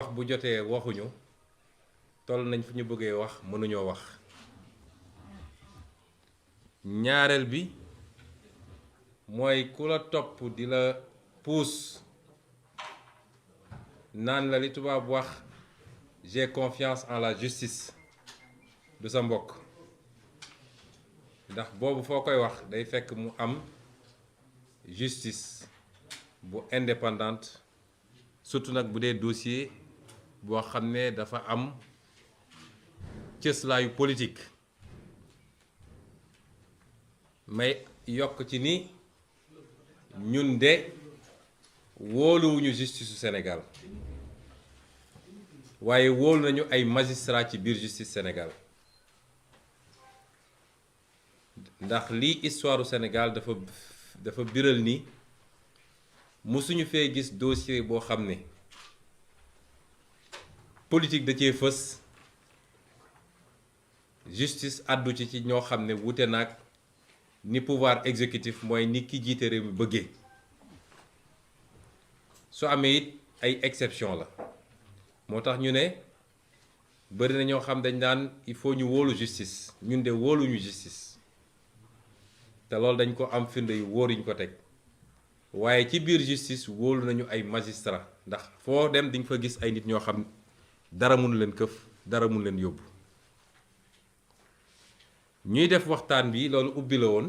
wax bu jotee waxuñu toll nañ fu ñu bëggee wax mënuñoo wax ñaareel bi mooy ku la topp di la puus naan la li tubaab wax j'ai confiance en la justice du sa mbokk ndax boobu foo koy wax day fekk mu am justice bu indépendante surtout nag bu dee dossier boo xam ne dafa am cëslaayu politique may yokk ci ni ñun de wóoluwuñu justice su Sénégal waaye wóolu nañu ay magistrat ci biir justice Sénégal ndax lii histoire u Sénégal dafa biral ni musuñu fee gis dossier boo xam ne politique da cee fës justice àddu ci ñoo xam ne wute naag ni pouvoir exécutif mooy ni ki jiite réew mi bëggee su amee it ay exception la moo tax ñu ne bari na ñoo xam dañ naan il faut ñu wóolu justice ñun de wóoluñu justice te loolu dañ ko am firnde yu wóor yuñ ko teg waaye ci biir justice wóolu nañu ay magistrat ndax foo dem di nga fa gis ay nit ñoo xam dara mënu leen këf dara mënu leen yóbbu ñuy def waxtaan bi loolu ubbi la woon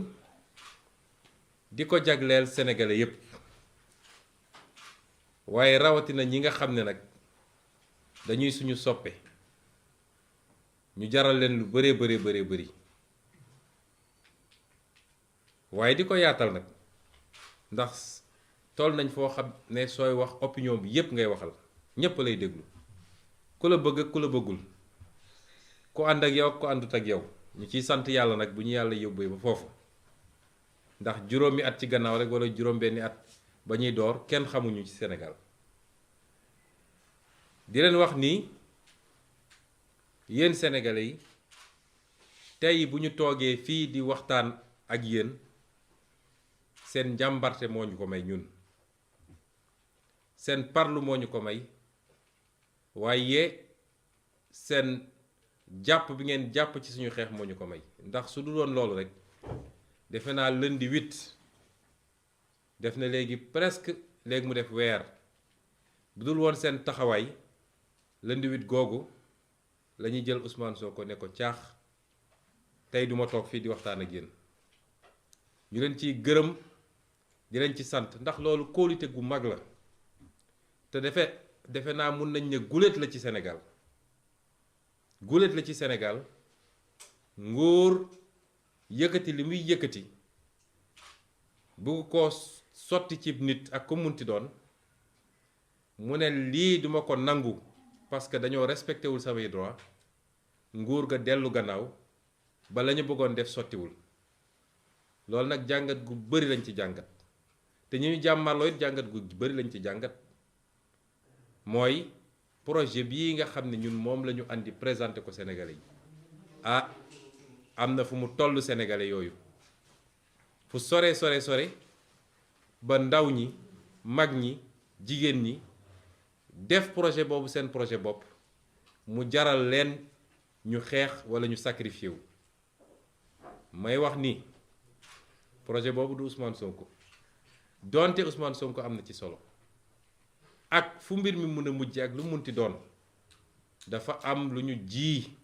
di ko jagleel sénégalais yépp waaye rawatina ñi nga xam ne nag dañuy suñu soppe ñu jaral leen lu bëree bëri waaye di ko yaatal nag ndax toll nañ foo xam ne sooy wax opinion bi yépp ngay waxal ñépp lay déglu ku la bëgg ak ku la bëggul ku ànd ak yow ak ku àndut ak yow ñu ciy sant yàlla nag bu ñu yàlla yóbbee ba foofu ndax juróomi at ci gannaaw rek wala juróom-benni at ba ñuy door kenn xamuñu ci Sénégal di leen wax ni yéen sénégalais yi tey bu ñu toogee fii di waxtaan ak yéen seen njàmbarte moo ñu ko may ñun seen parlu moo ñu ko may waaye seen jàpp bi ngeen jàpp ci suñu xeex moo ñu ko may ndax su dul woon loolu rek defe naa lundi 8 def na léegi presque léegi mu def weer bu dul woon seen taxawaay lundi 8 googu la ñuy jël Ousmane Sonko ne ko caax tey duma toog fii di waxtaan ak yéen ñu leen ciy gërëm di leen ci sant ndax loolu kóolute gu mag la te defe naa mun nañ ne guléet la ci Sénégal guléet la ci Sénégal nguur yëkkati li muy yëkkati bugg ko sotti ci nit ak ko munti doon mu ne lii duma ko nangu parce que dañoo respecté wul samay droit nguur ga dellu gannaaw ba la ñu bëggoon def sottiwul loolu nag jàngat gu bari lañ ci jàngat te ñu jàmmarloo it jàngat gu bari lañ ci jàngat mooy projet bii nga xam ne ñun moom la ñu andi présenté ko Sénégalais yi am na fu mu toll Sénégalais yooyu fu sore ba ndaw ñi mag ñi jigéen ñi def projet boobu seen projet bopp mu jaral leen ñu xeex walla ñu sacrifié wu may wax ni projet boobu du Ousmane Sonko donte Ousmane Sonko am na ci solo ak fu mbir mi mën a mujj ak lu munti doon dafa am lu ñu ji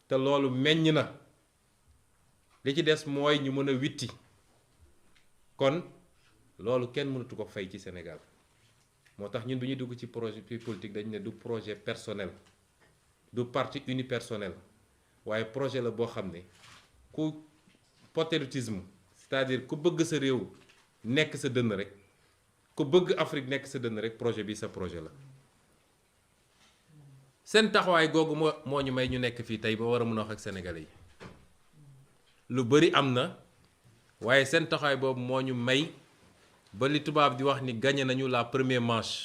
te loolu meññ na li ci des mooy ñu mën a witti kon loolu kenn mënatu ko fay ci Sénégal moo tax ñun bi ñuy dugg ci projet politique dañu ne du projet personnel du parti unipersonnel waaye projet la boo xam ne ku patriotisme c'est-à-dire ku bëgg sa réew nekk sa dënn rek ku bëgg Afrique nekk sa dënn rek projet bi sa projet la seen taxawaay googu moo ñu may ñu nekk fii tey ba war a mën a wax ak sénégalais yi lu bari am na waaye seen taxawaay boobu moo ñu may ba li tubaab di wax ni gagné nañu la première manche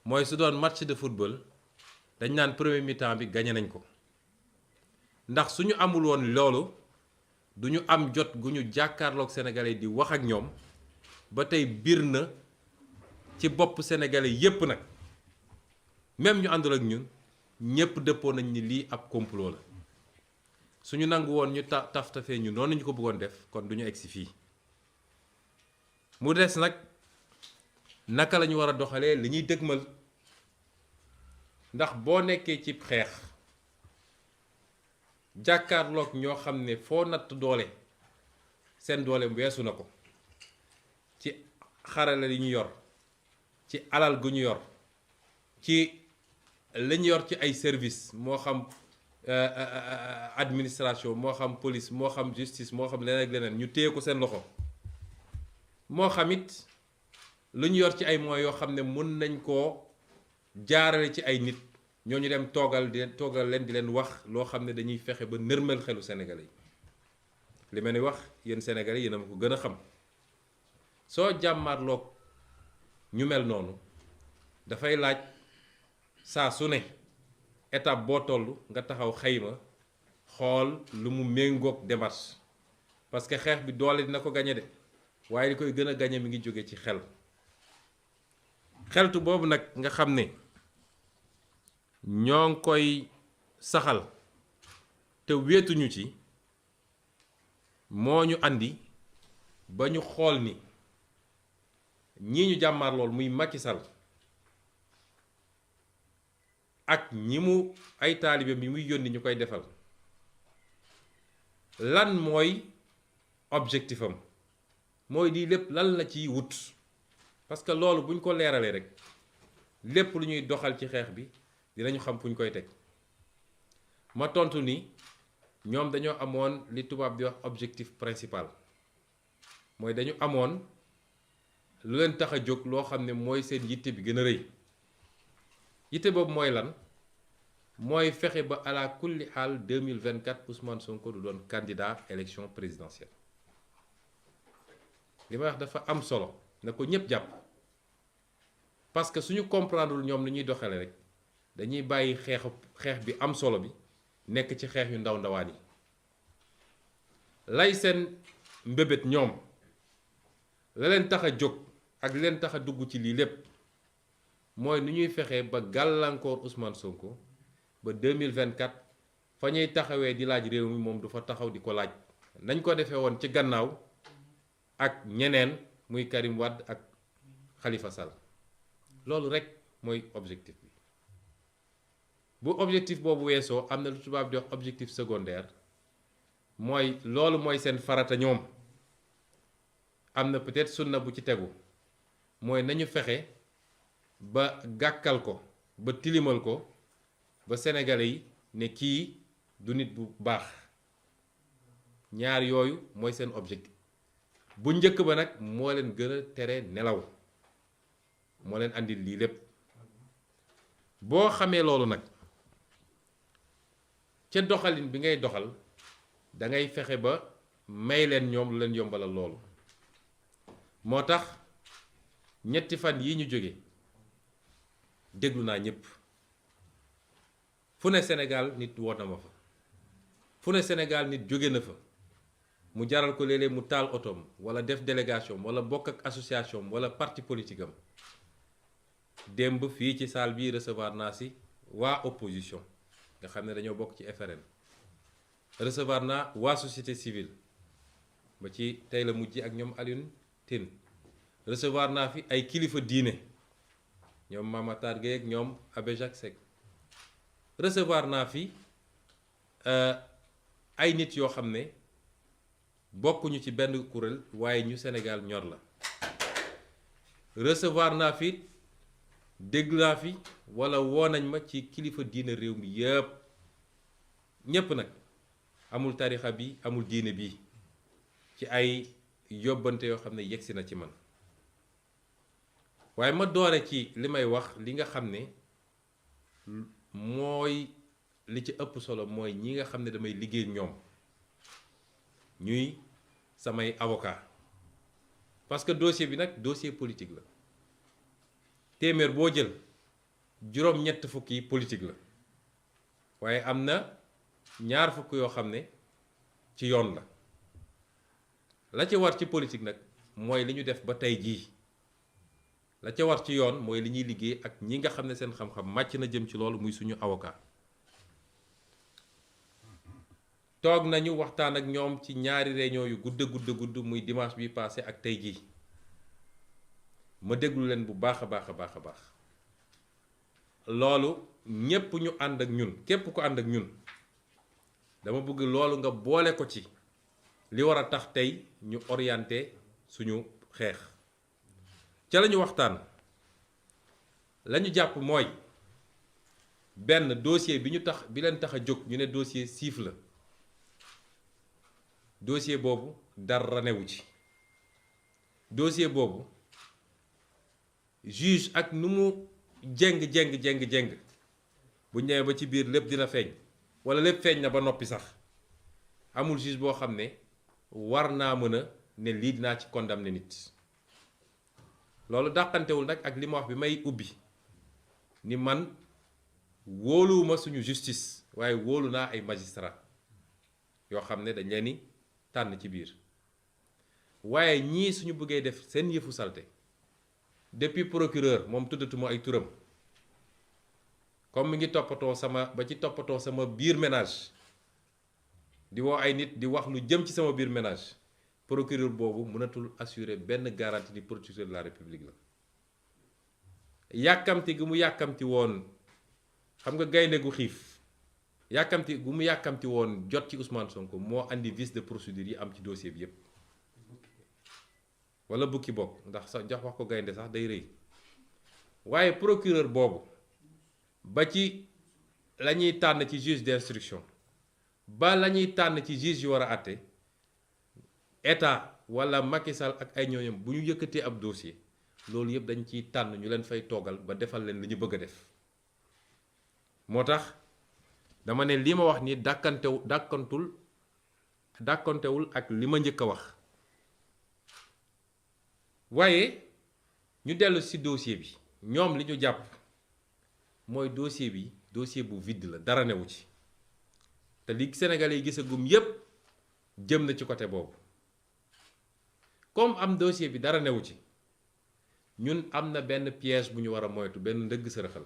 mooy su doon match de football dañ naan premier mi-temps bi gagné nañ ko ndax suñu amul woon loolu du ñu am jot gu ñu jàkkaarloog sénégalais di wax ak ñoom ba tey biir na ci bopp sénégalais yépp nag même ñu àndul ak ñun ñépp dëppoo nañ ni lii ab complot la suñu nangu woon ñu taftafee ñu noonu ñu ko bëggoon def kon duñu egsi fii mu des nag naka la ñu war a doxalee li ñuy dëgmal ndax boo nekkee ci xeex jàkkaarloog ñoo xam ne foo natt doole seen doole weesu na ko ci xarala li ñu yor ci alal gu ñu yor ci li ñu yor ci ay service moo xam administration moo xam police moo xam justice moo xam leneen ak leneen ñu téye ko seen loxo moo xam it lu ñu yor ci ay moyens yoo xam ne mën nañ koo jaarale ci ay nit ñooñu dem toogal leen di leen wax loo xam ne dañuy fexe ba nërmel xelu Sénégalais yi li ma ni wax yéen Sénégalais yéen a ma ko gën a xam soo jàmmaarloog ñu mel noonu dafay laaj saa su ne étape boo toll nga taxaw xayma xool lu mu méngoog démarche parce que xeex bi doole dina ko gañe de waaye li koy gën a gañe mi ngi jóge ci xeltu boobu nag nga xam ne ñoo ngi koy saxal te wéetuñu ci moo ñu andi ba ñu xool ni ñii ñu jàmmaar lool muy Macky Sall ak ñi mu ay taalibe mi muy yónni ñu koy defal lan mooy objectif am mooy di lépp lan la ciy wut parce que loolu buñ ko leeralee rek lépp lu ñuy doxal ci xeex bi dinañu xam fu ñu koy teg ma tontu ni ñoom dañoo amoon li tubaab di wax objectif principal mooy dañu amoon lu leen tax a jóg loo xam ne mooy seen yitte bi gën a rëy yitte boobu mooy lan mooy fexe ba ala kulli xaal 2024 Ousmane Sonko du doon candidat élection présidentielle li may wax dafa am solo na ko ñëpp jàpp parce que suñu comprendrewul ñoom ni ñuy doxale rek dañuy bàyyi xeex bi am solo bi nekk ci xeex yu ndaw ndawaan yi lay seen mbébét ñoom la leen tax a jóg ak leen tax a dugg ci lii lépp mooy nu ñuy fexe ba gàllankoor Ousmane Sonko ba 2024 fa ñuy taxawee di laaj réew mi moom du fa taxaw di ko laaj nañ ko defee woon ci gannaaw ak ñeneen muy Karim Wade ak Khalifa Sall loolu rek mooy objectif bi bu objectif boobu weesoo am na lu tubaab di wax objectif secondaire mooy loolu mooy seen farata ñoom am na peut-être sunna bu ci tegu mooy nañu fexe ba gàkkal ko ba tilimal ko ba sénégalais yi ne kii du nit bu baax ñaar yooyu mooy seen objectif bu njëkk ba nag moo leen gën a tere nelaw moo leen andil lii lépp boo xamee loolu nag ca doxalin bi ngay doxal da ngay fexe ba may leen ñoom lu leen yombalal loolu moo tax ñetti fan yi ñu jóge déglu naa ñëpp fu ne Sénégal nit woo na ma fa fu ne Sénégal nit jóge na fa mu jaral ko léeg-léeg mu taal otoom wala def délégation wala bokk ak association wala parti politique am démb fii ci salle bi recevoir naa si waa opposition nga xam ne dañoo bokk ci FRN recevoir naa waa société civile ba ci tey la mujj ak ñoom Alioune Tine recevoir naa fi ay kilifa diine ñoom Mame Matar Gueye ak ñoom Abbé Jacques Seck recevoir naa fi ay nit yoo xam ne bokkuñu ci benn kuréel waaye ñu Sénégal ñor la recevoir naa fi dégg naa fi walla woo nañ ma ci kilifa diine réew mi yépp ñépp nag amul tarixa bi amul diine bi ci ay yóbbante yoo xam ne yegsi na ci man waaye ma doore ci li may wax li nga xam ne mooy li ci ëpp solo mooy ñi nga xam ne damay liggéey ñoom ñuy samay avocat parce que dossier bi nag dossier politique la téeméer boo jël juróom-ñett fukk yi politique la waaye am na ñaar fukk yoo xam ne ci yoon la ci war ci politique nag mooy li ñu def ba tey jii la ca war ci yoon mooy li ñuy liggéey ak ñi nga xam ne seen xam-xam màcc na jëm ci loolu muy suñu avocat. toog nañu waxtaan ak ñoom ci ñaari réunion yu gudd muy dimanche bi passé ak tey jii ma déglu leen bu baax a baax loolu ñépp ñu ànd ak ñun képp ku ànd ak ñun dama bëgg loolu nga boole ko ci li war a tax tey ñu orienté suñu xeex. ca lañu waxtaan lañu jàpp mooy benn dossier bi leen tax a jóg ñu ne dossier siif la. dossier boobu dara newu ci dossier boobu juge ak nu mu jeng bu ñëwee ba ci biir lépp dina feeñ walla lépp feeñ na ba noppi sax amul juge boo xam ne war naa mën a ne lii dinaa ci condamné nit. loolu dàqantewul nag ak li ma wax bi may ubbi ni man wóoluwuma suñu justice waaye wóolu naa ay magistrat yoo xam ne dañ leen ni tànn ci biir waaye ñii suñu bëggee def seen yëfu salte depuis procureur moom tuddatuma ay turam comme mi ngi toppatoo sama biir ménage di woo ay nit di wax lu jëm ci sama biir ménage procureur boobu mënatul assurer benn garantie ni procureur de la république la. yàkkamti gu mu yàkkamti woon xam nga gaynde gu xiif yàkkamti gu mu yàkkamti woon jot ci Ousmane Sonko moo andi vice de procédure yi am ci dossier bi yépp wala bukki bokk ndax sax jox wax ko gaynde sax day rëy waaye procureur boobu ba ci la ñuy tànn ci juge d'instruction ba la ñuy tànn ci juge yu war a àtte état wala Macky Sall ak ay ñooñam bu ñu yëkkatee ab dossier loolu yëpp dañ ciy tànn ñu leen fay toogal ba defal leen li ñu bëgg a def moo tax dama ne li ma wax ni dàkkantewul ak li ma njëkk a wax waaye ñu dellu ci dossier bi ñoom li ñu jàpp mooy dossier bi dossier bu vide la dara newu ci te li Sénégalais yi gisagum yépp jëm na ci côté boobu comme am dossier bi dara newu ci ñun am na benn piège bu ñu war a moytu benn ndëgg sërëxal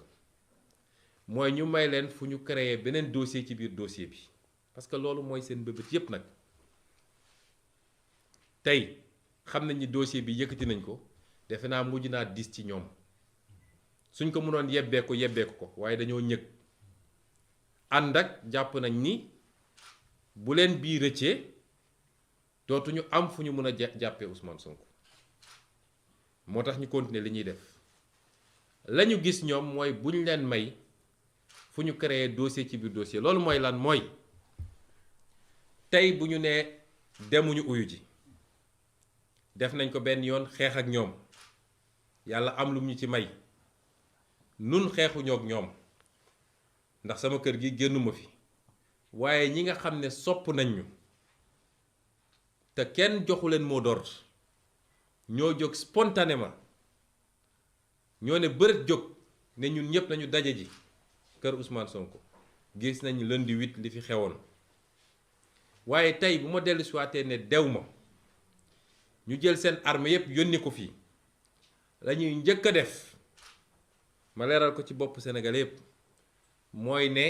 mooy ñu may leen fu ñu créer beneen dossier ci biir dossier bi parce que loolu mooy seen bëbët yépp nag tey xam nañ ni dossier bi yëkkati nañ ko defe naa mujj naa dis ci ñoom suñ ko mënoon yebbeeku ko waaye dañoo ñëg ànd ak jàpp nañ ni bu leen bii rëccee dootuñu am fu ñu mën a jàppee Ousmane Sonko moo tax ñu continuer li ñuy def lañu gis ñoom mooy buñ leen may fu ñu créer dossier ci biir dossier loolu mooy lan mooy tey bu ñu nee demuñu uyu ji def nañ ko benn yoon xeex ak ñoom yàlla am lu ñu ci may nun xeexuñoo ak ñoom ndax sama kër gi génnuma fi waaye ñi nga xam ne sopp nañ ñu te kenn joxu leen mot d'ordre ñoo jóg spontanément ñoo ne bërët jóg ne ñun ñëpp nañu daje ji kër Ousmane Sonko gis nañ lundi 8 li fi xewoon waaye tey bu ma dellu siwaatee ne dew ma ñu jël seen arme yépp yónni ko fii lañuy njëkk a def ma leeral ko ci bopp Sénégal yépp mooy ne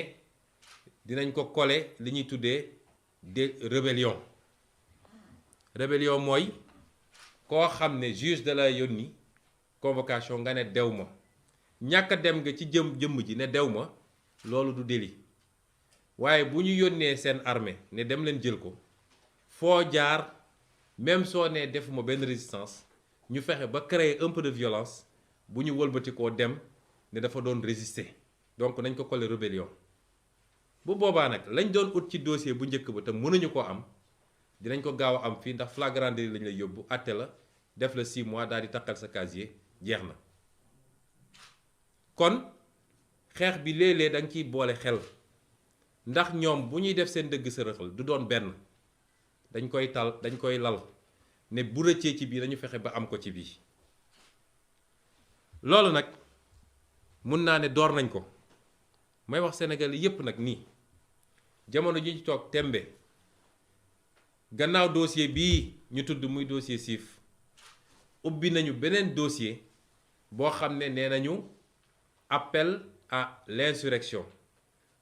dinañ ko coller li ñuy tuddee de rébellion mooy koo xam ne juge de la yónni convocation nga ne dew ma ñàkk a dem nga ci jëmm ji ne dew ma loolu du délit waaye bu ñu yónnee seen armée ne dem leen jël ko foo jaar même soo nee defuma benn résistance ñu fexe ba créer un peu de violence bu ñu wëlbati koo dem ne dafa doon résister donc nañ ko coller rébellion bu boobaa nag lañ doon ut ci dossier bu njëkk ba te mënuñu koo am dinañ ko gaaw a am fii ndax flagrant délit lañ lay yóbbu àtte la def la 6 mois daal di takkal sa casier jeex na kon xeex bi léeg-léeg da nga ciy boole xel ndax ñoom bu ñuy def seen dëgg sërëxal du doon benn dañ koy lal ne bu rëccee ci bii dañu fexe ba am ko ci bii loolu nag mun naa ne door nañ ko may wax Sénégal yépp nag nii jamono ji ñu toog tembe gannaaw dossier bii ñu tudd muy dossier siif ubbi nañu beneen dossier boo xam ne nee nañu appel à l'insurrection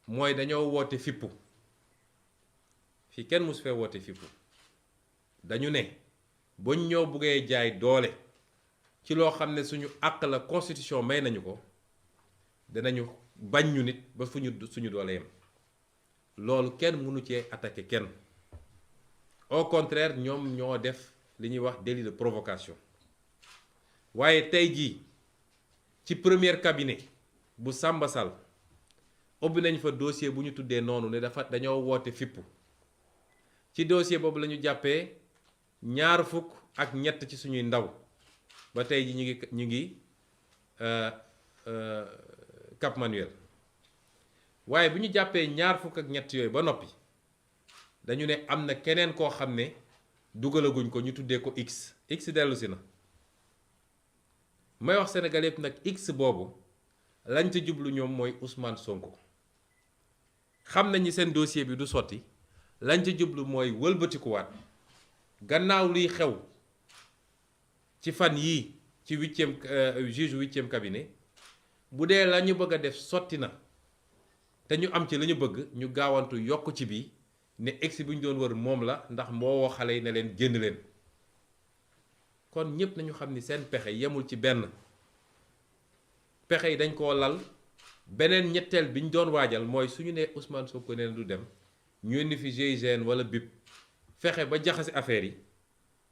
mooy dañoo woote fippu fi kenn mus fee woote fippu dañu ne buñ ñoo buggee jaay doole ci loo xam ne suñu àq la constitution may nañu ko danañu bañ ñu nit ba suñu doole yem loolu kenn mënu cee attaquer kenn au contraire ñoom ñoo def li ñuy wax délit de provocation waaye tey jii ci premier cabinet bu Samba Sall ubbi nañ fa dossier bu ñu tuddee noonu ne dañoo woote fippu ci dossier boobu la ñu jàppee 23 ci suñuy ndaw ba tey ji ñu ngi Cap Manuel waaye bu ñu jàppee 23 yooyu ba noppi dañu ne am na keneen koo xam ne dugalaguñ ko ñu tuddee ko X dellu si na may wax Sénégalais yëpp nag X boobu lañ ca jublu ñoom mooy Ousmane Sonko xam nañu seen dossier bi du sotti lañ ca jublu mooy wëlbatikuwaat gannaaw luy xew ci fan yii ci juge 8e cabinet bu dee la ñu bëgg a def sotti na te ñu am ci la ñu bëgg ñu gaawantu yokk ci bi ne X bu ñu doon wër moom la ndax moo woo xale yi ne leen génn leen kon ñépp nañu xam ni seen pexe yemul ci benn pexe yi dañ koo lal beneen ñetteel bi ñu doon waajal mooy suñu ne Ousmane Sonko nee na du dem ñu indi fi GIGN wala BIP fexe ba jaxase affaire yi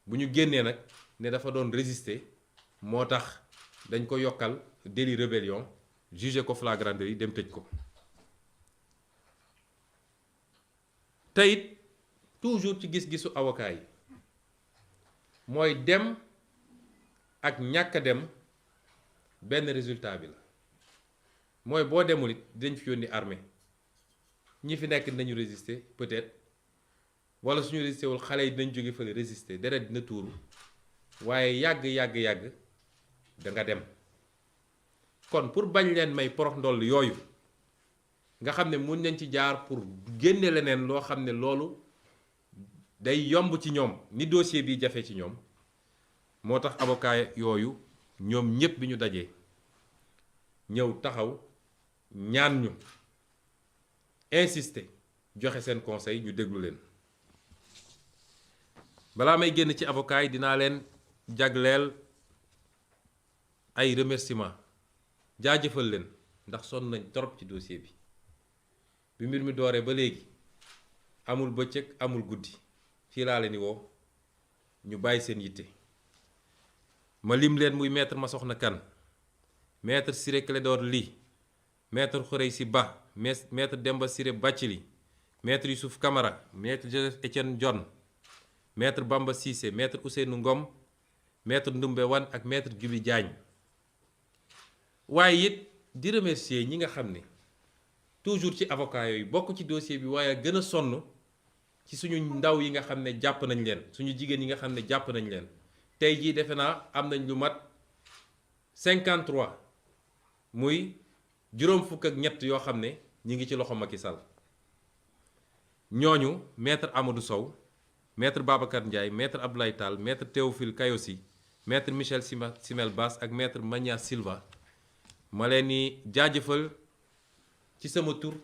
bu ñu génnee nag ne dafa doon résister moo tax dañ ko yokkal délit rébellion jugé ko flagrant délit dem tëj ko te it toujours ci gis-gisu avocat yi mooy dem ak ñàkk a dem benn résultat bi la mooy boo demul it dañ fi yónni armée ñi fi nekk dinañu résister peut-être wala suñu résister wul xale yi dinañ jóge fële résister deret dina tuuru waaye yàgg da nga dem kon pour bañ leen may porox ndoll yooyu nga xam ne mun nañ ci jaar pour génne leneen loo xam ne loolu day yomb ci ñoom ni dossier bi jafe ci ñoom moo tax avocat yooyu ñoom ñépp bi ñu dajee ñëw taxaw ñaan ñu insister joxe seen conseil ñu déglu leen balaa may génn ci avocat yi dinaa leen jagleel ay remerciements jaajëfal leen ndax sonn nañ trop ci dossier bi mbir mi dooree ba léegi amul bëccëg amul guddi fii laa leen di woo ñu bàyyi seen yitte ma lim leen muy maître Massokhna Kane maître Ciré Clédor Ly maître Khoureychi Ba maître Demba Ciré Bathily maître Youssouf Camara maître Joseph Étienne Dione maître Bamba Cissé maître Ousseynou Ngom maître Ndoumbé Wane ak maître Djibi Diagne waaye it di remercier ñi nga xam ne toujours ci avocat yooyu bokk ci dossier bi waaye gën a sonn ci suñu ndaw yi nga xam ne jàpp nañ leen suñu jigéen yi nga xam ne jàpp nañ leen tey jii defe naa am nañ lu mat 53 muy juróom fukk ak ñett yoo xam ne ñi ngi ci loxo Macky Sall ñooñu maître Amadou Sow maître Babacar Ndiaye maître Abdoulaye Tall maître Théophile Kayosi maître Michel Simel Bass ak maître Magna Silva ma leen ni jaajëfal ci sama tur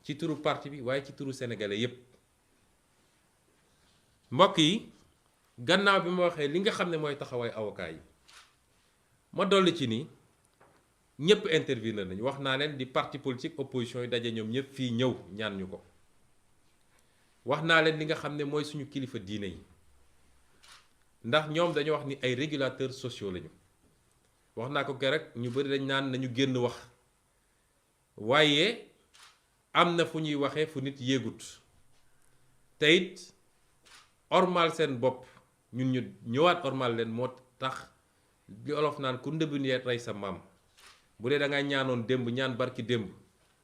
ci turu parti bi waaye ci turu sénégalais yépp mbokk yi gannaaw bi ma waxee li nga xam ne mooy taxawaay avocat yi ma dolli ci ni ñëpp intervenir nañu wax naa leen di parti politique opposition yi daje ñoom ñëpp fii ñëw ñaan ñu ko wax naa leen li nga xam ne mooy suñu kilifa diine yi ndax ñoom dañoo wax ni ay régulateurs sociaux lañu wax naa ko keroog ñu bari dañ naan nañu génn wax waaye am na fu ñuy waxee fu nit yéegut te it ormal seen bopp ñun ñu ñëwaat ormal leen moo tax li olof naan ku ndëbbu ni rey sa maam bu dee da ngay ñaanoon démb ñaan barki démb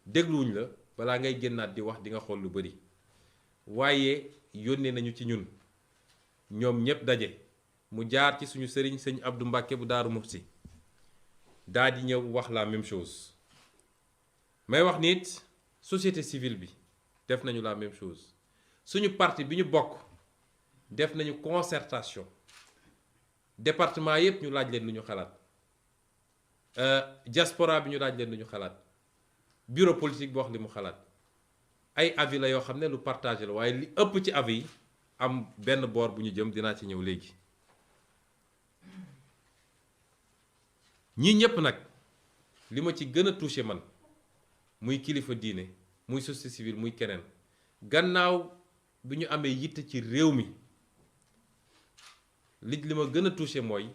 dégluwuñ la balaa ngay génnaat di wax di nga xool lu bari waaye yónnee nañu ci ñun ñoom ñépp daje mu jaar ci suñu sëriñ sëñ Abdou Mbàkke bu Daaru Muxti daal di ñëw wax la même chose may wax nit société civile bi def nañu la même chose suñu parti bi ñu bokk def nañu concertation département yépp ñu laaj leen lu ñu xalaat diaspora bi ñu daaj leen lu ñu xalaat bureau politique bi wax li mu xalaat ay avis la yoo xam ne lu partagé la waaye li ëpp ci avis yi am benn boor bu ñu jëm dinaa ci ñëw léegi. ñii ñëpp nag li ma ci gën a touché man muy kilifa diine muy société civile muy keneen gannaaw bi ñu amee yitte ci réew mi li ma gën a touché mooy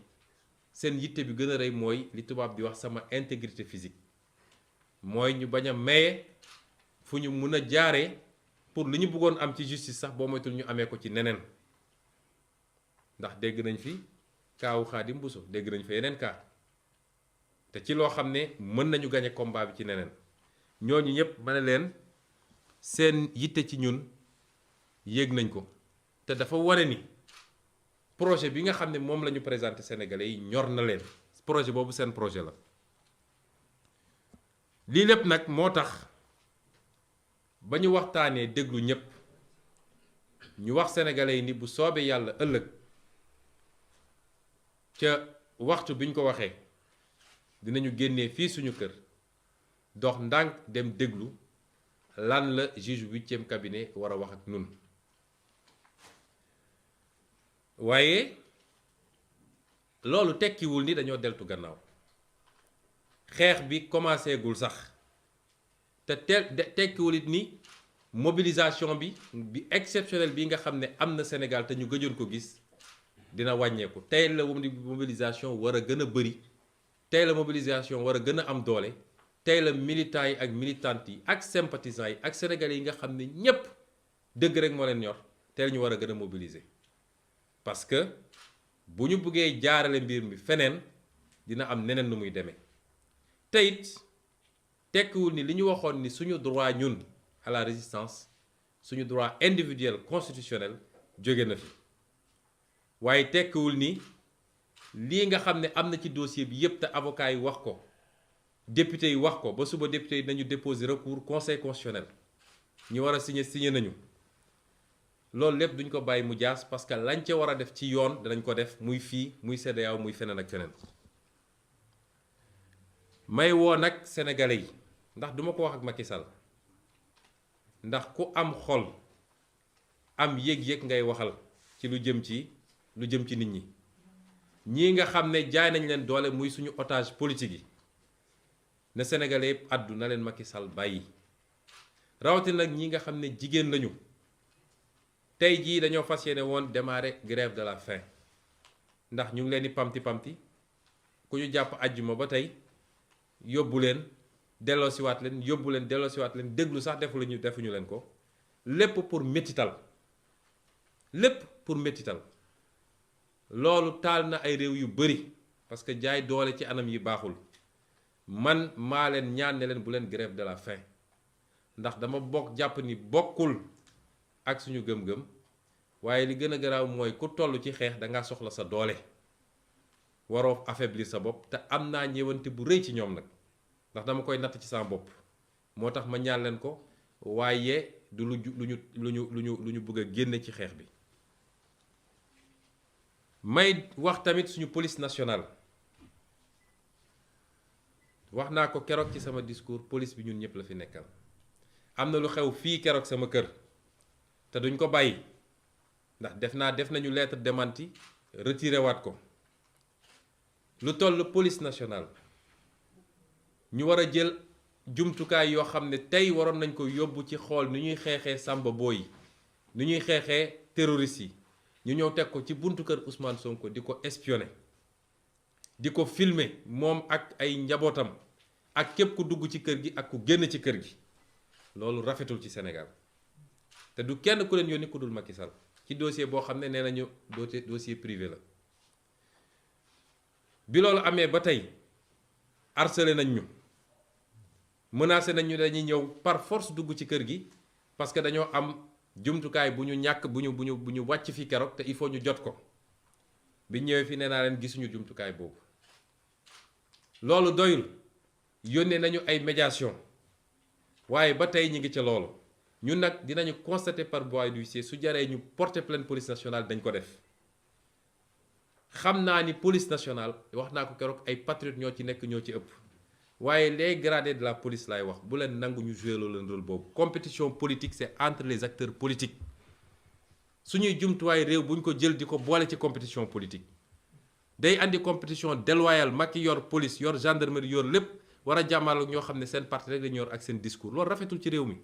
seen yitte bi gën a rëy mooy li tubaab di wax sama intégrité physique mooy ñu bañ a maye fu ñu mun a jaaree pour li ñu bëggoon am ci justice sax boo moytul ñu amee ko ci neneen ndax dégg nañ fi kaawu Xaadim Buso dégg nañ fa yeneen kaa te ci loo xam ne mën nañu gañe combat bi ci neneen ñooñu ñëpp ma ne leen seen yitte ci ñun yéeg nañ ko te dafa wane ni projet bi nga xam ne moom la ñu présenté Sénégalais yi ñor na leen projet boobu seen projet la lii lépp nag moo tax ba ñu waxtaanee déglu ñëpp ñu wax Sénégalais yi ni bu soobee yàlla ëllëg ca waxtu bi ñu ko waxee dinañu génnee fii suñu kër dox ndànk dem déglu lan la juge 8e cabinet war a wax ak nun waaye loolu tekkiwul ni dañoo deltu gannaaw xeex bi commencé gul sax te tekkiwul it ni mobilisation bi exceptionnelle bi nga xam ne am na Sénégal te ñu gëjoon ko gis dina wàññeeku tey la mobilisation war a gën a bëri tey la mobilisation war a gën a am doole tey la militants yi ak militantes yi ak sympathisants yi ak sénégalais yi nga xam ne ñépp dëgg rek moo leen ñor tey la ñu war a gën a mobiliser parce que bu ñu buggee jaarale mbir mi feneen dina am neneen nu muy demee te it tekkiwul ni li ñu waxoon ni suñu droit ñun à la résistance suñu droit individuel constitutionnel jóge na fi waaye tekkiwul ni lii nga xam ne am na ci dossier bi yépp te avocat yi wax ko député yi wax ko ba suba député yi nañu déposer recours conseil constitutionnel ñu war a signé nañu loolu lépp duñ ko bàyyi mu jaas parce que lañ ca war a def ci yoon danañ ko def muy fii muy CEDEAO muy feneen ak feneen may woo nag sénégalais yi ndax duma ko wax ak Macky Sall ndax ku am xol am yëg-yëg ngay waxal ci lu jëm ci nit ñi ñii nga xam ne jaay nañ leen doole muy suñu otage politique yi ne sénégalais yëpp àddu na leen Macky Sall bàyyi rawatina nag ñi nga xam ne jigéen lañu tey jii dañoo fas yéene woon démarrer grève de la faim ndax ñu ngi leen di pamti ku ñu jàpp àjjuma ba tey yóbbu leen delloosiwaat leen yóbbu leen delloosiwaat leen déglu sax defuñu leen ko lépp pour métital loolu taal na ay réew yu bari parce que jaay doole ci anam yi baaxul man maa leen ñaan ne leen bu leen grève de la faim ndax dama jàpp ni bokkul ak suñu gëm-gëm waaye li gën a garaaw mooy ku toll ci xeex danga soxla sa doole waroo affaiblir sa bopp te am naa ñëwante bu rëy ci ñoom nag ndax dama koy natt ci sama bopp moo tax ma ñaan leen ko waaye du lu ñu bëgg a génne ci xeex bi may wax tamit suñu police nationale wax naa ko keroog ci sama discours police bi ñun ñëpp la fi nekkal am na lu xew fii keroog sama kër te duñ ko bàyyi ndax def nañu lettre démenti retiré waat ko lu toll police nationale ñu war a jël jumtukaay yoo xam ne tey waroon nañ ko yóbbu ci xool ni ñuy xeexee Samba Boy ni ñuy xeexee terroristes yi ñu ñëw teg ko ci buntu kër Ousmane Sonko di ko espionner di ko filmer moom ak ay njabootam ak képp ku dugg ci kër gi ak ku génn ci kër gi loolu rafetul ci Sénégal te du kenn ku leen yónni ku dul Macky Sall ci dossier boo xam ne nee nañu dossier privé la bi loolu amee ba tey harcelé nañ ñu menacé nañ ñu dañuy ñëw par force dugg ci kër gi parce que dañoo am jumtukaay bu ñu ñàkk bu ñu wàcc fi keroog te il faut ñu jot ko bi ñëwee fi nee naa leen gisuñu jumtukaay boobu loolu doyul yónnee nañu ay médiation waaye ba tey ñi ngi ca loolu ñun nag dinañu constater par voie d'huissier su jaree ñu porter plainte police nationale dañ ko def xam naa ni police nationale wax naa ko keroog ay patriotes ñoo ci nekk ñoo ci ëpp waaye les gradés de la police laay wax bu leen nangu ñu jouer loolu leen rôle boobu. compétition politique c'est entre les acteurs politiques suñuy jumtuwaay réew bu ñu ko jël di ko boole ci compétition politique day andi compétition déloyale. Macky yor police yor gendarmerie yor lépp war a jàmmal ak ñoo xam ne seen parti rek dañu yor ak seen discours loolu rafetul ci réew mi.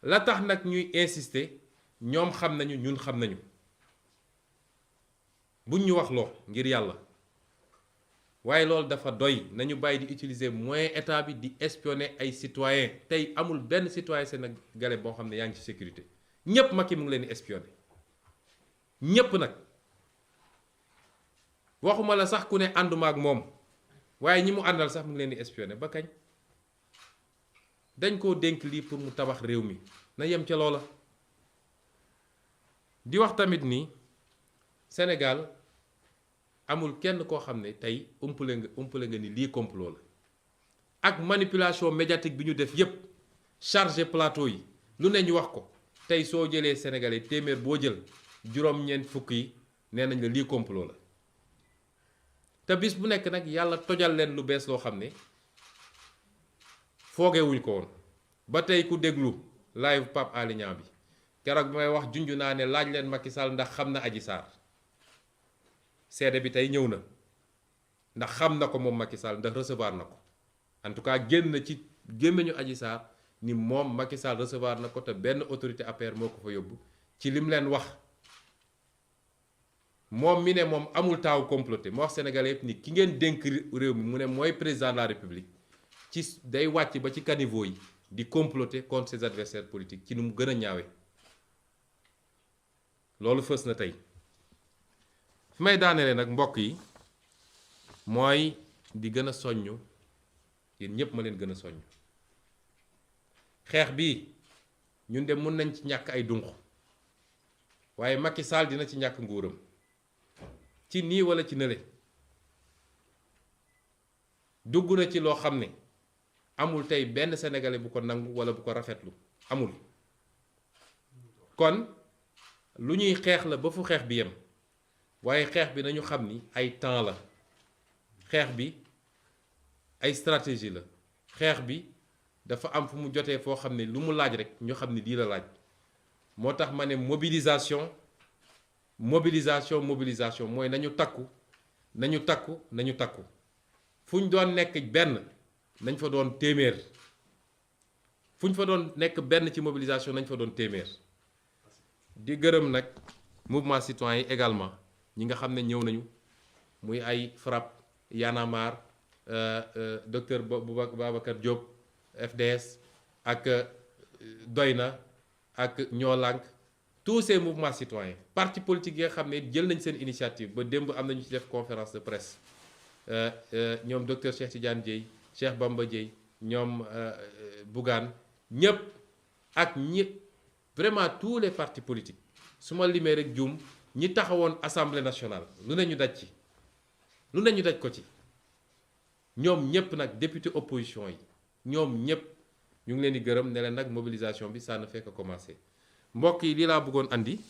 la tax nag ñuy insister ñoom xam nañu ñun xam nañu buñ ñu wax loo ngir yàlla waaye loolu dafa doy nañu bàyyi di utiliser moyen état bi di espionner ay citoyens. tey amul benn citoyen sénégalais boo xam ne yaa ngi ci sécurité ñépp Macky mu ngi leen di espionner ñépp nag waxuma la sax ku ne ànduma ak moom waaye ñi mu àndal sax mu ngi leen di espionner ba kañ. dañ koo dénk lii pour mu tabax réew mi na yem ca loola. di wax tamit ni Sénégal amul kenn koo xam ne tey umpale nga ni lii complot la ak manipulation médiatique bi ñu def yépp chargé plateau yi lu ne ñu wax ko tey soo jëlee sénégalais téeméer boo jël juróom-ñeent fukk yi nee nañ la lii complot la te bis bu nekk nag yàlla tojal leen lu bees loo xam ne foogewuñ ko woon. ba tey ku déglu live Pape Alé Niang bi keroog bi may wax junj naa ne laaj leen Macky Sall ndax xam na Adji Sarr seede bi tey ñëw na ndax xam na ko moom Macky Sall ndax recevoir na ko en tout cas génn na ci gémmiñu Adji Sarr ni moom Macky Sall recevoir na ko te benn autorité APR moo ko fa yóbbu ci lim leen wax. moom mi ne moom amul taawu comploté moo wax sénégalais yëpp ni ki ngeen dénk réew mi mu ne mooy président de la république ci day wàcc ba ci caniveau yi di comploter contre ses adversaires politiques ci nu mu gën a ñaawe loolu fës na tey fi may daanelee nag mbokk yi mooy di gën a soññ yéen ñépp ma leen gën a soññ xeex bi ñun de mun nañ ci ñàkk ay dunq waaye Macky Sall dina ci ñàkk nguuram ci nii walla ci nële dugg na ci loo xam ne amul tey benn sénégalais bu ko nangu walla bu ko rafetlu amul kon lu ñuy xeex la ba fu xeex bi yem waaye xeex bi nañu xam ni ay temps la xeex bi ay stratégie la xeex bi dafa am fu mu jotee foo xam ne lu mu laaj rek ñu xam ni lii la laaj moo tax ma ne mobilisation mooy nañu takku fu ñu doon nekk benn nañ fa doon téeméer fu ñu fa doon nekk benn ci mobilisation nañ fa doon téeméer di gërëm nag mouvement citoyen yi également ñi nga xam ne ñëw nañu muy ay FRAPP Y'en a marre docteur Babacar Diop FDS ak Doyna ak Ñoo Lank tous ces mouvements citoyens parti politique yi nga xam ne jël nañ seen initiative ba démb am nañu ci def conférence de presse ñoom docteur Cheikh Tidiane Dièye Cheikh Bamba Dièye ñoom Bougane ñëpp ak ñi vraiment tous les partis politiques su ma limee rek juum ñi taxawoon assemblée nationale lu ne ñu daj ko ci ñoom ñëpp nag député opposition yi ñoom ñëpp ñu ngi leen di gërëm ne leen nag mobilisation bi ça ne fait que commencer mbokk yi lii laa bëggoon andi